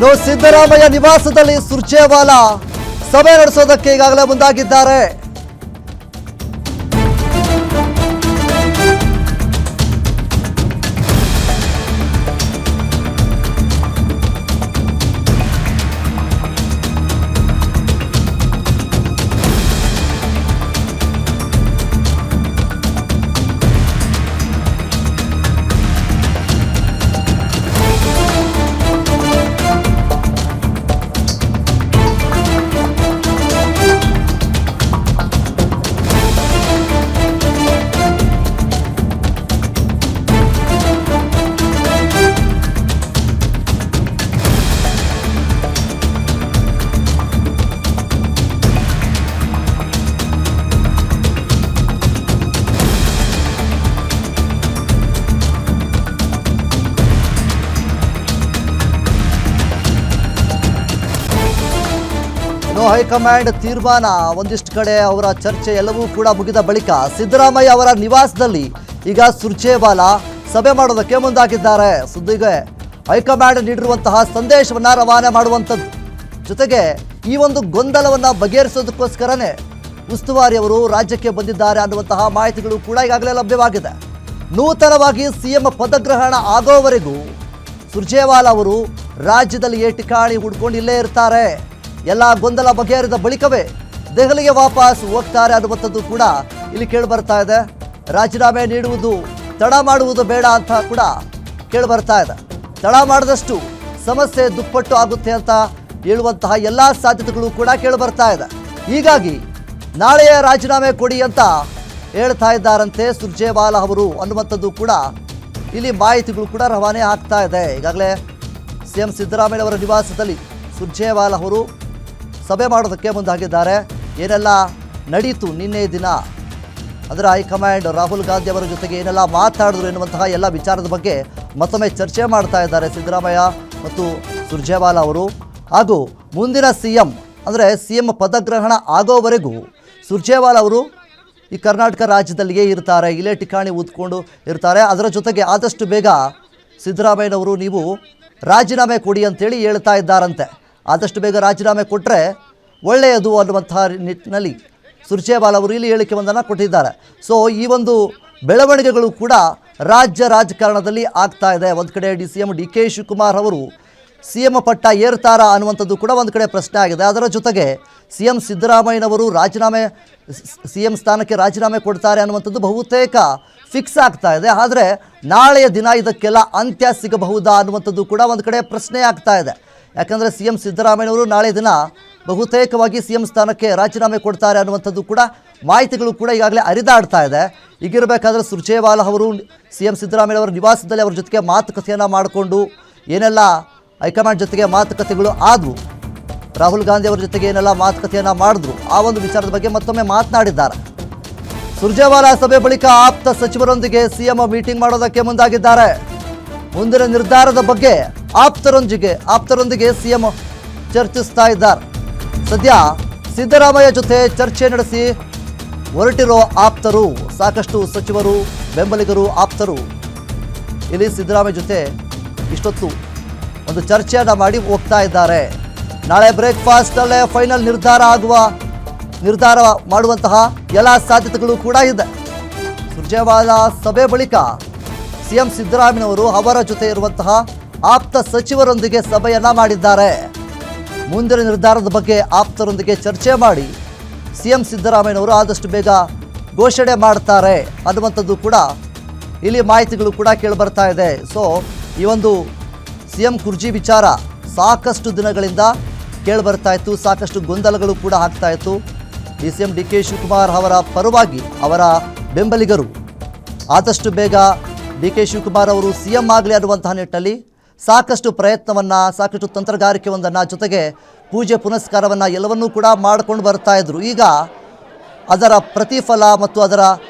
ಇನ್ನು ಸಿದ್ದರಾಮಯ್ಯ ನಿವಾಸದಲ್ಲಿ ಸುರ್ಜೇವಾಲಾ ಸಭೆ ನಡೆಸೋದಕ್ಕೆ ಈಗಾಗಲೇ ಮುಂದಾಗಿದ್ದಾರೆ. ಹೈಕಮಾಂಡ್ ತೀರ್ಮಾನ, ಒಂದಿಷ್ಟು ಕಡೆ ಅವರ ಚರ್ಚೆ ಎಲ್ಲವೂ ಕೂಡ ಮುಗಿದ ಬಳಿಕ ಸಿದ್ದರಾಮಯ್ಯ ಅವರ ನಿವಾಸದಲ್ಲಿ ಈಗ ಸುರ್ಜೇವಾಲಾ ಸಭೆ ಮಾಡೋದಕ್ಕೆ ಮುಂದಾಗಿದ್ದಾರೆ. ಸುದ್ದಿಗೆ ಹೈಕಮಾಂಡ್ ನೀಡಿರುವಂತಹ ಸಂದೇಶವನ್ನ ರವಾನೆ ಮಾಡುವಂಥದ್ದು, ಜೊತೆಗೆ ಈ ಒಂದು ಗೊಂದಲವನ್ನ ಬಗೆಹರಿಸೋದಕ್ಕೋಸ್ಕರನೇ ಉಸ್ತುವಾರಿ ಅವರು ರಾಜ್ಯಕ್ಕೆ ಬಂದಿದ್ದಾರೆ ಅನ್ನುವಂತಹ ಮಾಹಿತಿಗಳು ಕೂಡ ಈಗಾಗಲೇ ಲಭ್ಯವಾಗಿದೆ. ನೂತನವಾಗಿ ಸಿಎಂ ಪದಗ್ರಹಣ ಆಗೋವರೆಗೂ ಸುರ್ಜೇವಾಲಾ ಅವರು ರಾಜ್ಯದಲ್ಲಿ ಠಿಕಾಣಿ ಹುಡ್ಕೊಂಡು ಇಲ್ಲೇ ಇರ್ತಾರೆ. ಎಲ್ಲ ಗೊಂದಲ ಬಗೆಹರಿದ ಬಳಿಕವೇ ದೆಹಲಿಗೆ ವಾಪಸ್ ಹೋಗ್ತಾರೆ ಅನ್ನುವಂಥದ್ದು ಕೂಡ ಇಲ್ಲಿ ಕೇಳಿ ಬರ್ತಾ ಇದೆ. ರಾಜೀನಾಮೆ ನೀಡುವುದು ತಡ ಮಾಡುವುದು ಬೇಡ ಅಂತ ಕೂಡ ಕೇಳಿ ಬರ್ತಾ ಇದೆ. ತಡ ಮಾಡಿದಷ್ಟು ಸಮಸ್ಯೆ ದುಪ್ಪಟ್ಟು ಆಗುತ್ತೆ ಅಂತ ಹೇಳುವಂತಹ ಎಲ್ಲ ಸಾಧ್ಯತೆಗಳು ಕೂಡ ಕೇಳಿ ಬರ್ತಾ ಇದೆ. ಹೀಗಾಗಿ ನಾಳೆಯೇ ರಾಜೀನಾಮೆ ಕೊಡಿ ಅಂತ ಹೇಳ್ತಾ ಇದ್ದಾರಂತೆ ಸುರ್ಜೇವಾಲಾ ಅವರು ಅನ್ನುವಂಥದ್ದು ಕೂಡ ಇಲ್ಲಿ ಮಾಹಿತಿಗಳು ಕೂಡ ರವಾನೆ ಆಗ್ತಾ ಇದೆ. ಈಗಾಗಲೇ ಸಿಎಂ ಸಿದ್ದರಾಮಯ್ಯ ಅವರ ನಿವಾಸದಲ್ಲಿ ಸುರ್ಜೇವಾಲಾ ಅವರು ಸಭೆ ಮಾಡೋದಕ್ಕೆ ಮುಂದಾಗಿದ್ದಾರೆ. ಏನೆಲ್ಲ ನಡೀತು ನಿನ್ನೆ ದಿನ, ಅದರ ಹೈಕಮಾಂಡ್ ರಾಹುಲ್ ಗಾಂಧಿ ಅವರ ಜೊತೆಗೆ ಏನೆಲ್ಲ ಮಾತಾಡಿದ್ರು ಎನ್ನುವಂತಹ ಎಲ್ಲ ವಿಚಾರದ ಬಗ್ಗೆ ಮತ್ತೊಮ್ಮೆ ಚರ್ಚೆ ಮಾಡ್ತಾ ಇದ್ದಾರೆ ಸಿದ್ದರಾಮಯ್ಯ ಮತ್ತು ಸುರ್ಜೇವಾಲಾ ಅವರು. ಹಾಗೂ ಮುಂದಿನ ಸಿಎಂ ಅಂದರೆ ಸಿಎಂ ಪದಗ್ರಹಣ ಆಗೋವರೆಗೂ ಸುರ್ಜೇವಾಲಾ ಅವರು ಈ ಕರ್ನಾಟಕ ರಾಜ್ಯದಲ್ಲಿಯೇ ಇರ್ತಾರೆ, ಇಲ್ಲೇ ಠಿಕಾಣಿ ಊದ್ಕೊಂಡು ಇರ್ತಾರೆ. ಅದರ ಜೊತೆಗೆ ಆದಷ್ಟು ಬೇಗ ಸಿದ್ದರಾಮಯ್ಯನವರು ನೀವು ರಾಜೀನಾಮೆ ಕೊಡಿ ಅಂತೇಳಿ ಹೇಳ್ತಾ ಇದ್ದಾರಂತೆ. ಆದಷ್ಟು ಬೇಗ ರಾಜೀನಾಮೆ ಕೊಟ್ಟರೆ ಒಳ್ಳೆಯದು ಅನ್ನುವಂತಹ ನಿಟ್ಟಿನಲ್ಲಿ ಸುರ್ಜೇವಾಲಾ ಅವರು ಇಲ್ಲಿ ಹೇಳಿಕೆಯೊಂದನ್ನು ಕೊಟ್ಟಿದ್ದಾರೆ. ಸೊ ಈ ಒಂದು ಬೆಳವಣಿಗೆಗಳು ಕೂಡ ರಾಜ್ಯ ರಾಜಕಾರಣದಲ್ಲಿ ಆಗ್ತಾ ಇದೆ. ಒಂದು ಕಡೆ ಸಿಎಂ ಡಿ ಕೆ ಶಿವಕುಮಾರ್ ಅವರು ಸಿಎಂ ಪಟ್ಟ ಏರ್ತಾರಾ ಅನ್ನುವಂಥದ್ದು ಕೂಡ ಒಂದು ಕಡೆ ಪ್ರಶ್ನೆ ಆಗಿದೆ. ಅದರ ಜೊತೆಗೆ ಸಿಎಂ ಸಿದ್ದರಾಮಯ್ಯನವರು ಸಿಎಂ ಸ್ಥಾನಕ್ಕೆ ರಾಜೀನಾಮೆ ಕೊಡ್ತಾರೆ ಅನ್ನುವಂಥದ್ದು ಬಹುತೇಕ ಫಿಕ್ಸ್ ಆಗ್ತಾ ಇದೆ. ಆದರೆ ನಾಳೆಯ ದಿನ ಇದಕ್ಕೆಲ್ಲ ಅಂತ್ಯ ಸಿಗಬಹುದಾ ಅನ್ನುವಂಥದ್ದು ಕೂಡ ಒಂದು ಕಡೆ ಪ್ರಶ್ನೆ ಆಗ್ತಾ ಇದೆ. ಯಾಕಂದರೆ ಸಿಎಂ ಸಿದ್ದರಾಮಯ್ಯನವರು ನಾಳೆ ದಿನ ಬಹುತೇಕವಾಗಿ ಸಿಎಂ ಸ್ಥಾನಕ್ಕೆ ರಾಜೀನಾಮೆ ಕೊಡ್ತಾರೆ ಅನ್ನುವಂಥದ್ದು ಕೂಡ ಮಾಹಿತಿಗಳು ಕೂಡ ಈಗಾಗಲೇ ಹರಿದಾಡ್ತಾ ಇದೆ. ಹೀಗಿರಬೇಕಾದ್ರೆ ಸುರ್ಜೇವಾಲಾ ಅವರು ಸಿಎಂ ಸಿದ್ದರಾಮಯ್ಯ ಅವರ ನಿವಾಸದಲ್ಲಿ ಅವರ ಜೊತೆಗೆ ಮಾತುಕತೆಯನ್ನು ಮಾಡಿಕೊಂಡು ಏನೆಲ್ಲ ಹೈಕಮಾಂಡ್ ಜೊತೆಗೆ ಮಾತುಕತೆಗಳು ಆದವು, ರಾಹುಲ್ ಗಾಂಧಿ ಅವರ ಜೊತೆಗೆ ಏನೆಲ್ಲ ಮಾತುಕತೆಯನ್ನು ಮಾಡಿದ್ರು, ಆ ಒಂದು ವಿಚಾರದ ಬಗ್ಗೆ ಮತ್ತೊಮ್ಮೆ ಮಾತನಾಡಿದ್ದಾರೆ. ಸುರ್ಜೇವಾಲಾ ಸಭೆ ಬಳಿಕ ಆಪ್ತ ಸಚಿವರೊಂದಿಗೆ ಸಿಎಂ ಮೀಟಿಂಗ್ ಮಾಡೋದಕ್ಕೆ ಮುಂದಾಗಿದ್ದಾರೆ. ಮುಂದಿನ ನಿರ್ಧಾರದ ಬಗ್ಗೆ ಆಪ್ತರೊಂದಿಗೆ ಸಿಎಂ ಚರ್ಚಿಸ್ತಾ ಇದ್ದಾರೆ. ಸದ್ಯ ಸಿದ್ದರಾಮಯ್ಯ ಜೊತೆ ಚರ್ಚೆ ನಡೆಸಿ ಹೊರಟಿರೋ ಆಪ್ತರು, ಸಾಕಷ್ಟು ಸಚಿವರು, ಬೆಂಬಲಿಗರು, ಆಪ್ತರು ಇಲ್ಲಿ ಸಿದ್ದರಾಮಯ್ಯ ಜೊತೆ ಇಷ್ಟೊತ್ತು ಒಂದು ಚರ್ಚೆಯನ್ನು ಮಾಡಿ ಹೋಗ್ತಾ ಇದ್ದಾರೆ. ನಾಳೆ ಬ್ರೇಕ್ಫಾಸ್ಟಲ್ಲೇ ಫೈನಲ್ ನಿರ್ಧಾರ ಮಾಡುವಂತಹ ಎಲ್ಲ ಸಾಧ್ಯತೆಗಳು ಕೂಡ ಇದೆ. ಸುರ್ಜೇವಾಲಾ ಸಭೆ ಬಳಿಕ ಸಿಎಂ ಸಿದ್ದರಾಮಯ್ಯನವರು ಅವರ ಜೊತೆ ಇರುವಂತಹ ಆಪ್ತ ಸಚಿವರೊಂದಿಗೆ ಸಭೆಯನ್ನ ಮಾಡಿದ್ದಾರೆ. ಮುಂದಿನ ನಿರ್ಧಾರದ ಬಗ್ಗೆ ಆಪ್ತರೊಂದಿಗೆ ಚರ್ಚೆ ಮಾಡಿ ಸಿಎಂ ಸಿದ್ದರಾಮಯ್ಯನವರು ಆದಷ್ಟು ಬೇಗ ಘೋಷಣೆ ಮಾಡ್ತಾರೆ ಅನ್ನುವಂಥದ್ದು ಕೂಡ ಇಲ್ಲಿ ಮಾಹಿತಿಗಳು ಕೂಡ ಕೇಳಿಬರ್ತಾ ಇದೆ. ಸೊ ಈ ಒಂದು ಸಿಎಂ ಕುರ್ಚಿ ವಿಚಾರ ಸಾಕಷ್ಟು ದಿನಗಳಿಂದ ಕೇಳಿಬರ್ತಾ ಇತ್ತು, ಸಾಕಷ್ಟು ಗೊಂದಲಗಳು ಕೂಡ ಆಗ್ತಾ ಇತ್ತು. ಸಿಎಂ ಡಿ ಕೆ ಶಿವಕುಮಾರ್ ಅವರ ಪರವಾಗಿ ಅವರ ಬೆಂಬಲಿಗರು ಆದಷ್ಟು ಬೇಗ ಡಿ ಕೆ ಶಿವಕುಮಾರ್ ಅವರು ಸಿಎಂ ಆಗಲಿ ಅನ್ನುವಂತಹ ನಿಟ್ಟಿನಲ್ಲಿ ಸಾಕಷ್ಟು ಪ್ರಯತ್ನವನ್ನು, ಸಾಕಷ್ಟು ತಂತ್ರಗಾರಿಕೆಯೊಂದನ್ನು, ಜೊತೆಗೆ ಪೂಜೆ ಪುನಸ್ಕಾರವನ್ನು ಎಲ್ಲವನ್ನೂ ಕೂಡ ಮಾಡಿಕೊಂಡು ಬರ್ತಾ ಇದ್ರು. ಈಗ ಅದರ ಪ್ರತಿಫಲ ಮತ್ತು ಅದರ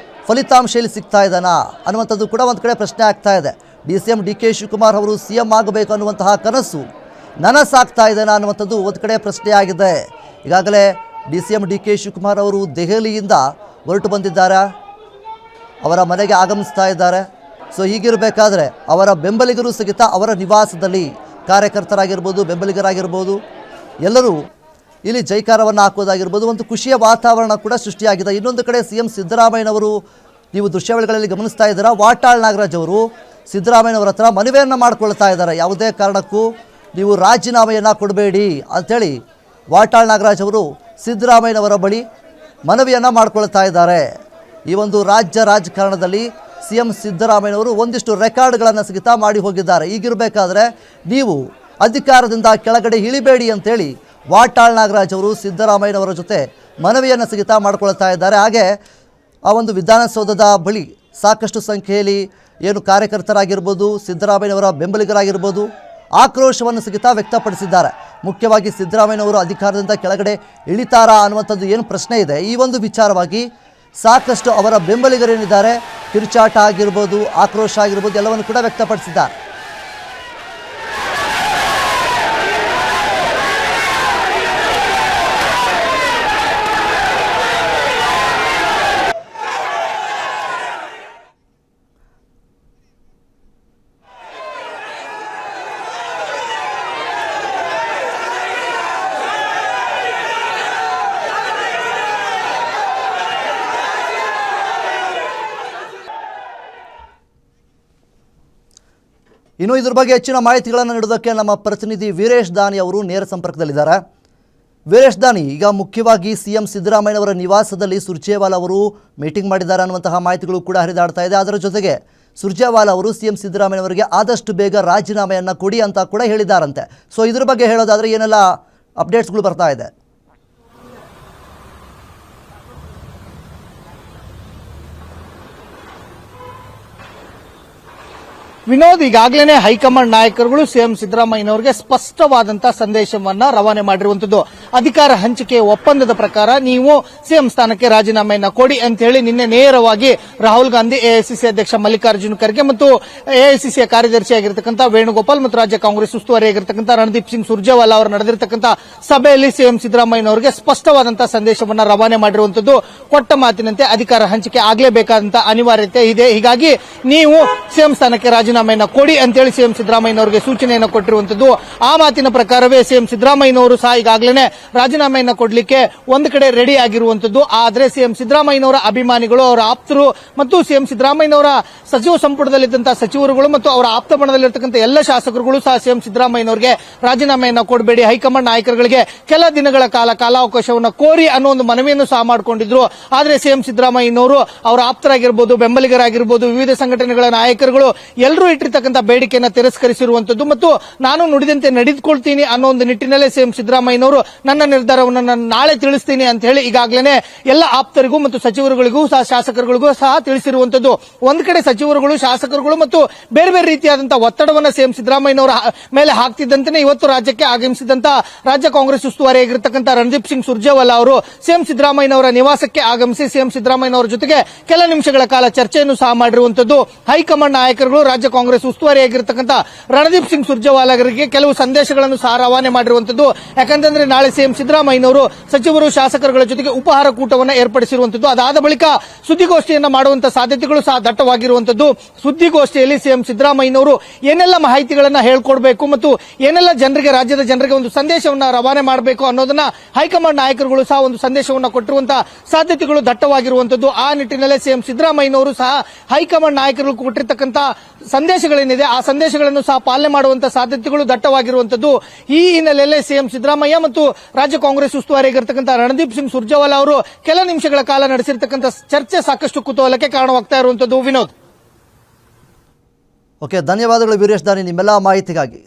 ಫಲಿತಾಂಶ ಇಲ್ಲಿ ಸಿಗ್ತಾ ಇದ್ದಾನಾ ಅನ್ನುವಂಥದ್ದು ಕೂಡ ಒಂದು ಕಡೆ ಪ್ರಶ್ನೆ ಆಗ್ತಾ ಇದೆ. ಸಿಎಂ ಡಿ ಕೆ ಶಿವಕುಮಾರ್ ಅವರು ಸಿಎಂ ಆಗಬೇಕು ಅನ್ನುವಂತಹ ಕನಸು ನನಸಾಗ್ತಾ ಇದ್ದಾನಾ ಅನ್ನುವಂಥದ್ದು ಒಂದು ಕಡೆ ಪ್ರಶ್ನೆ ಆಗಿದೆ. ಈಗಾಗಲೇ ಸಿಎಂ ಡಿ ಕೆ ಶಿವಕುಮಾರ್ ಅವರು ದೆಹಲಿಯಿಂದ ಹೊರಟು ಬಂದಿದ್ದಾರೆ, ಅವರ ಮನೆಗೆ ಆಗಮಿಸ್ತಾ ಇದ್ದಾರೆ. ಸೊ ಹೀಗಿರಬೇಕಾದ್ರೆ ಅವರ ಬೆಂಬಲಿಗರು ಸಹಿತ ಅವರ ನಿವಾಸದಲ್ಲಿ ಕಾರ್ಯಕರ್ತರಾಗಿರ್ಬೋದು, ಬೆಂಬಲಿಗರಾಗಿರ್ಬೋದು, ಎಲ್ಲರೂ ಇಲ್ಲಿ ಜೈಕಾರವನ್ನು ಹಾಕೋದಾಗಿರ್ಬೋದು, ಒಂದು ಖುಷಿಯ ವಾತಾವರಣ ಕೂಡ ಸೃಷ್ಟಿಯಾಗಿದೆ. ಇನ್ನೊಂದು ಕಡೆ ಸಿ ಎಂ ಸಿದ್ದರಾಮಯ್ಯನವರು, ನೀವು ದೃಶ್ಯಾವಳಿಗಳಲ್ಲಿ ಗಮನಿಸ್ತಾ ಇದ್ದೀರಾ, ವಾಟಾಳ್ ನಾಗರಾಜ್ ಅವರು ಸಿದ್ದರಾಮಯ್ಯನವರ ಹತ್ರ ಮನವಿಯನ್ನು ಮಾಡ್ಕೊಳ್ತಾ ಇದ್ದಾರೆ. ಯಾವುದೇ ಕಾರಣಕ್ಕೂ ನೀವು ರಾಜೀನಾಮೆಯನ್ನು ಕೊಡಬೇಡಿ ಅಂಥೇಳಿ ವಾಟಾಳ್ ನಾಗರಾಜ್ ಅವರು ಸಿದ್ದರಾಮಯ್ಯನವರ ಬಳಿ ಮನವಿಯನ್ನು ಮಾಡ್ಕೊಳ್ತಾ ಇದ್ದಾರೆ. ಈ ಒಂದು ರಾಜಕಾರಣದಲ್ಲಿ ಸಿ ಎಂ ಸಿದ್ದರಾಮಯ್ಯನವರು ಒಂದಿಷ್ಟು ರೆಕಾರ್ಡ್ಗಳನ್ನು ಸಹಿತ ಮಾಡಿ ಹೋಗಿದ್ದಾರೆ. ಈಗಿರಬೇಕಾದ್ರೆ ನೀವು ಅಧಿಕಾರದಿಂದ ಕೆಳಗಡೆ ಇಳಿಬೇಡಿ ಅಂತೇಳಿ ವಾಟಾಳ್ ನಾಗರಾಜ್ ಅವರು ಸಿದ್ದರಾಮಯ್ಯನವರ ಜೊತೆ ಮನವಿಯನ್ನು ಸಹಿತ ಮಾಡ್ಕೊಳ್ತಾ ಇದ್ದಾರೆ. ಹಾಗೆ ಆ ಒಂದು ವಿಧಾನಸೌಧದ ಬಳಿ ಸಾಕಷ್ಟು ಸಂಖ್ಯೆಯಲ್ಲಿ ಏನು ಕಾರ್ಯಕರ್ತರಾಗಿರ್ಬೋದು, ಸಿದ್ದರಾಮಯ್ಯನವರ ಬೆಂಬಲಿಗರಾಗಿರ್ಬೋದು, ಆಕ್ರೋಶವನ್ನು ಸಹಿತ ವ್ಯಕ್ತಪಡಿಸಿದ್ದಾರೆ. ಮುಖ್ಯವಾಗಿ ಸಿದ್ದರಾಮಯ್ಯನವರು ಅಧಿಕಾರದಿಂದ ಕೆಳಗಡೆ ಇಳಿತಾರಾ ಅನ್ನುವಂಥದ್ದು ಏನು ಪ್ರಶ್ನೆ ಇದೆ, ಈ ಒಂದು ವಿಚಾರವಾಗಿ ಸಾಕಷ್ಟು ಅವರ ಬೆಂಬಲಿಗರೇನಿದ್ದಾರೆ ಕಿರುಚಾಟ ಆಗಿರ್ಬೋದು, ಆಕ್ರೋಶ ಆಗಿರ್ಬೋದು, ಎಲ್ಲವನ್ನು ಕೂಡ ವ್ಯಕ್ತಪಡಿಸಿದ್ದಾರೆ. ಇನ್ನು ಇದ್ರ ಬಗ್ಗೆ ಹೆಚ್ಚಿನ ಮಾಹಿತಿಗಳನ್ನು ನೀಡೋದಕ್ಕೆ ನಮ್ಮ ಪ್ರತಿನಿಧಿ ವೀರೇಶ್ ದಾನಿ ಅವರು ನೇರ ಸಂಪರ್ಕದಲ್ಲಿದ್ದಾರೆ. ವೀರೇಶ್ ದಾನಿ, ಈಗ ಮುಖ್ಯವಾಗಿ ಸಿ ಎಂ ಸಿದ್ದರಾಮಯ್ಯನವರ ನಿವಾಸದಲ್ಲಿ ಸುರ್ಜೇವಾಲಾ ಅವರು ಮೀಟಿಂಗ್ ಮಾಡಿದ್ದಾರೆ ಅನ್ನುವಂತಹ ಮಾಹಿತಿಗಳು ಕೂಡ ಹರಿದಾಡ್ತಾ ಇದೆ. ಅದರ ಜೊತೆಗೆ ಸುರ್ಜೇವಾಲಾ ಅವರು ಸಿ ಎಂ ಸಿದ್ದರಾಮಯ್ಯನವರಿಗೆ ಆದಷ್ಟು ಬೇಗ ರಾಜೀನಾಮೆಯನ್ನು ಕೊಡಿ ಅಂತ ಕೂಡ ಹೇಳಿದ್ದಾರಂತೆ. ಸೊ ಇದ್ರ ಬಗ್ಗೆ ಹೇಳೋದಾದರೆ ಏನೆಲ್ಲ ಅಪ್ಡೇಟ್ಸ್ಗಳು ಬರ್ತಾ ಇದೆ? ವಿನೋದ್, ಈಗಾಗಲೇ ಹೈಕಮಾಂಡ್ ನಾಯಕರುಗಳು ಸಿಎಂ ಸಿದ್ದರಾಮಯ್ಯನವರಿಗೆ ಸ್ಪಷ್ಟವಾದಂತಹ ಸಂದೇಶವನ್ನ ರವಾನೆ ಮಾಡಿರುವಂತದ್ದು. ಅಧಿಕಾರ ಹಂಚಿಕೆ ಒಪ್ಪಂದದ ಪ್ರಕಾರ ನೀವು ಸಿಎಂ ಸ್ಥಾನಕ್ಕೆ ರಾಜೀನಾಮೆಯನ್ನ ಕೊಡಿ ಅಂತ ಹೇಳಿ ನಿನ್ನೆ ನೇರವಾಗಿ ರಾಹುಲ್ ಗಾಂಧಿ, ಎಐಸಿಸಿ ಅಧ್ಯಕ್ಷ ಮಲ್ಲಿಕಾರ್ಜುನ ಖರ್ಗೆ ಮತ್ತು ಎಐಸಿಸಿಯ ಕಾರ್ಯದರ್ಶಿಯಾಗಿರ್ತಕ್ಕಂಥ ವೇಣುಗೋಪಾಲ್ ಮತ್ತು ರಾಜ್ಯ ಕಾಂಗ್ರೆಸ್ ಉಸ್ತುವಾರಿಯಾಗಿರ್ತಕ್ಕಂಥ ರಣದೀಪ್ ಸಿಂಗ್ ಸುರ್ಜೇವಾಲಾ ಅವರು ನಡೆದಿರ್ತಕ್ಕಂಥ ಸಭೆಯಲ್ಲಿ ಸಿಎಂ ಸಿದ್ದರಾಮಯ್ಯನವರಿಗೆ ಸ್ಪಷ್ಟವಾದಂತಹ ಸಂದೇಶವನ್ನ ರವಾನೆ ಮಾಡಿರುವಂತದ್ದು. ಕೊಟ್ಟ ಮಾತಿನಂತೆ ಅಧಿಕಾರ ಹಂಚಿಕೆ ಆಗಲೇಬೇಕಾದಂತಹ ಅನಿವಾರ್ಯತೆ ಇದೆ. ಹೀಗಾಗಿ ನೀವು ಸಿಎಂ ಸ್ಥಾನಕ್ಕೆ ರಾಜೀನಾಮೆಯನ್ನು ಕೊಡಿ ಅಂತೇಳಿ ಸಿಎಂ ಸಿದ್ದರಾಮಯ್ಯನವರಿಗೆ ಸೂಚನೆಯನ್ನು ಕೊಟ್ಟಿರುವಂತದ್ದು. ಆ ಮಾತಿನ ಪ್ರಕಾರವೇ ಸಿಎಂ ಸಿದ್ದರಾಮಯ್ಯನವರು ಸಹ ಈಗಾಗಲೇ ರಾಜೀನಾಮೆಯನ್ನು ಕೊಡಲಿಕ್ಕೆ ಒಂದು ಕಡೆ ರೆಡಿ ಆಗಿರುವಂತದ್ದು. ಆದರೆ ಸಿಎಂ ಸಿದ್ದರಾಮಯ್ಯನವರ ಅಭಿಮಾನಿಗಳು, ಅವರ ಆಪ್ತರು ಮತ್ತು ಸಿಎಂ ಸಿದ್ದರಾಮಯ್ಯನವರ ಸಚಿವ ಸಂಪುಟದಲ್ಲಿದ್ದಂತಹ ಸಚಿವರುಗಳು ಮತ್ತು ಅವರ ಆಪ್ತ ಬಣದಲ್ಲಿರ್ತಕ್ಕಂಥ ಎಲ್ಲ ಶಾಸಕರುಗಳು ಸಹ ಸಿಎಂ ಸಿದ್ದರಾಮಯ್ಯನವರಿಗೆ ರಾಜೀನಾಮೆಯನ್ನು ಕೊಡಬೇಡಿ, ಹೈಕಮಾಂಡ್ ನಾಯಕರುಗಳಿಗೆ ಕೆಲ ದಿನಗಳ ಕಾಲಾವಕಾಶವನ್ನು ಕೋರಿ ಅನ್ನೋ ಒಂದು ಮನವಿಯನ್ನು ಸಹ ಮಾಡಿಕೊಂಡಿದ್ರು. ಆದರೆ ಸಿಎಂ ಸಿದ್ದರಾಮಯ್ಯನವರು ಅವರ ಆಪ್ತರಾಗಿರ್ಬೋದು, ಬೆಂಬಲಿಗರಾಗಿರ್ಬೋದು, ವಿವಿಧ ಸಂಘಟನೆಗಳ ನಾಯಕರುಗಳು ಎಲ್ಲರೂ ಇಟ್ಟಿರ್ತಕ್ಕಂಥ ಬೇಡಿಕೆಯನ್ನು ತಿರಸ್ಕರಿಸಿರುವಂತದ್ದು ಮತ್ತು ನಾನು ನುಡಿದಂತೆ ನಡೆದುಕೊಳ್ತೀನಿ ಅನ್ನೋ ಒಂದು ನಿಟ್ಟಿನಲ್ಲೇ ಸಿಎಂ ಸಿದ್ದರಾಮಯ್ಯನವರು ನನ್ನ ನಿರ್ಧಾರವನ್ನು ನಾನು ನಾಳೆ ತಿಳಿಸ್ತೀನಿ ಅಂತ ಹೇಳಿ ಈಗಾಗಲೇ ಎಲ್ಲ ಆಪ್ತರಿಗೂ ಮತ್ತು ಸಚಿವರುಗಳಿಗೂ ಸಹ ಶಾಸಕರುಗಳಿಗೂ ಸಹ ತಿಳಿಸಿರುವಂತದ್ದು. ಒಂದ್ ಕಡೆ ಸಚಿವರುಗಳು, ಶಾಸಕರುಗಳು ಮತ್ತು ಬೇರೆ ಬೇರೆ ರೀತಿಯಾದಂತಹ ಒತ್ತಡವನ್ನು ಸಿಎಂ ಸಿದ್ದರಾಮಯ್ಯನವರ ಮೇಲೆ ಹಾಕ್ತಿದ್ದಂತೆ ಇವತ್ತು ರಾಜ್ಯಕ್ಕೆ ಆಗಮಿಸಿದಂತಹ ರಾಜ್ಯ ಕಾಂಗ್ರೆಸ್ ಉಸ್ತುವಾರಿಯಾಗಿರ್ತಕ್ಕಂಥ ರಣದೀಪ್ ಸಿಂಗ್ ಸುರ್ಜೇವಾಲಾ ಅವರು ಸಿಎಂ ಸಿದ್ದರಾಮಯ್ಯನವರ ನಿವಾಸಕ್ಕೆ ಆಗಮಿಸಿ ಸಿಎಂ ಸಿದ್ದರಾಮಯ್ಯನವರ ಜೊತೆಗೆ ಕೆಲ ನಿಮಿಷಗಳ ಕಾಲ ಚರ್ಚೆಯನ್ನು ಸಹ ಮಾಡಿರುವಂತದ್ದು. ಹೈಕಮಾಂಡ್ ನಾಯಕರುಗಳು, ರಾಜ್ಯ ಕಾಂಗ್ರೆಸ್ ಉಸ್ತುವಾರಿಯಾಗಿರ್ತಕ್ಕಂಥ ರಣದೀಪ್ ಸಿಂಗ್ ಸುರ್ಜೇವಾಲಾಗೆ ಕೆಲವು ಸಂದೇಶಗಳನ್ನು ಸಹ ರವಾನೆ ಮಾಡಿರುವಂತದ್ದು. ಯಾಕಂತಂದ್ರೆ ನಾಳೆ ಸಿಎಂ ಸಿದ್ದರಾಮಯ್ಯನವರು ಸಚಿವರು, ಶಾಸಕರುಗಳ ಜೊತೆಗೆ ಉಪಹಾರ ಕೂಟವನ್ನು ಏರ್ಪಡಿಸಿರುವಂತದ್ದು. ಅದಾದ ಬಳಿಕ ಸುದ್ದಿಗೋಷ್ಠಿಯನ್ನು ಮಾಡುವಂತಹ ಸಾಧ್ಯತೆಗಳು ಸಹ ದಟ್ಟವಾಗಿರುವಂತದ್ದು. ಸುದ್ದಿಗೋಷ್ಠಿಯಲ್ಲಿ ಸಿಎಂ ಸಿದ್ದರಾಮಯ್ಯನವರು ಏನೆಲ್ಲ ಮಾಹಿತಿಗಳನ್ನ ಹೇಳ್ಕೊಡ್ಬೇಕು ಮತ್ತು ಏನೆಲ್ಲ ರಾಜ್ಯದ ಜನರಿಗೆ ಒಂದು ಸಂದೇಶವನ್ನು ರವಾನೆ ಮಾಡಬೇಕು ಅನ್ನೋದನ್ನ ಹೈಕಮಾಂಡ್ ನಾಯಕರುಗಳು ಸಹ ಒಂದು ಸಂದೇಶವನ್ನು ಕೊಟ್ಟಿರುವಂತಹ ಸಾಧ್ಯತೆಗಳು ದಟ್ಟವಾಗಿರುವಂತದ್ದು. ಆ ನಿಟ್ಟಿನಲ್ಲೇ ಸಿಎಂ ಸಿದ್ದರಾಮಯ್ಯನವರು ಸಹ ಹೈಕಮಾಂಡ್ ನಾಯಕರು ಕೊಟ್ಟಿರ್ತಕ್ಕಂಥ ಸಂದೇಶಗಳೇನಿದೆ ಆ ಸಂದೇಶಗಳನ್ನು ಸಹ ಪಾಲನೆ ಮಾಡುವಂತಹ ಸಾಧ್ಯತೆಗಳು ದಟ್ಟವಾಗಿರುವಂತದ್ದು. ಈ ಹಿನ್ನೆಲೆಯಲ್ಲಿ ಸಿಎಂ ಸಿದ್ದರಾಮಯ್ಯ ಮತ್ತು ರಾಜ್ಯ ಕಾಂಗ್ರೆಸ್ ಉಸ್ತುವಾರಿಯಾಗಿರ್ತಕ್ಕಂಥ ರಣದೀಪ್ ಸಿಂಗ್ ಸುರ್ಜೇವಾಲಾ ಅವರು ಕೆಲ ನಿಮಿಷಗಳ ಕಾಲ ನಡೆಸಿರ್ತಕ್ಕಂಥ ಚರ್ಚೆ ಸಾಕಷ್ಟು ಕುತೂಹಲಕ್ಕೆ ಕಾರಣವಾಗ್ತಾ ಇರುವಂತದ್ದು. ವಿನೋದ್, ಓಕೆ, ಧನ್ಯವಾದಗಳು ವೀರೇಶ್ ದಾನಿ ನಿಮ್ಮೆಲ್ಲ ಮಾಹಿತಿಗಾಗಿ.